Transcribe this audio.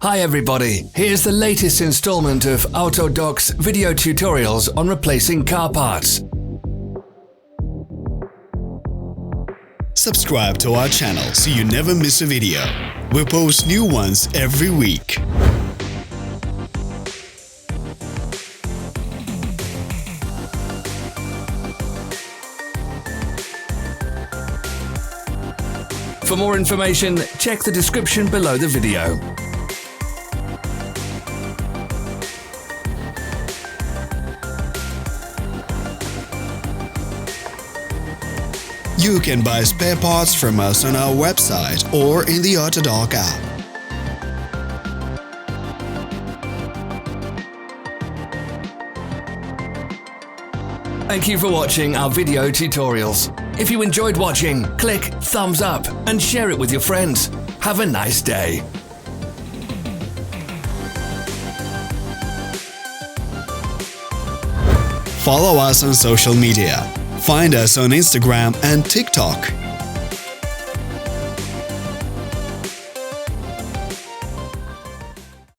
Hi everybody, here's the latest installment of Autodoc's video tutorials on replacing car parts. Subscribe to our channel so you never miss a video. We post new ones every week. For more information, check the description below the video. You can buy spare parts from us on our website or in the Autodoc app. Thank you for watching our video tutorials. If you enjoyed watching, click thumbs up and share it with your friends. Have a nice day. Follow us on social media. Find us on Instagram and TikTok.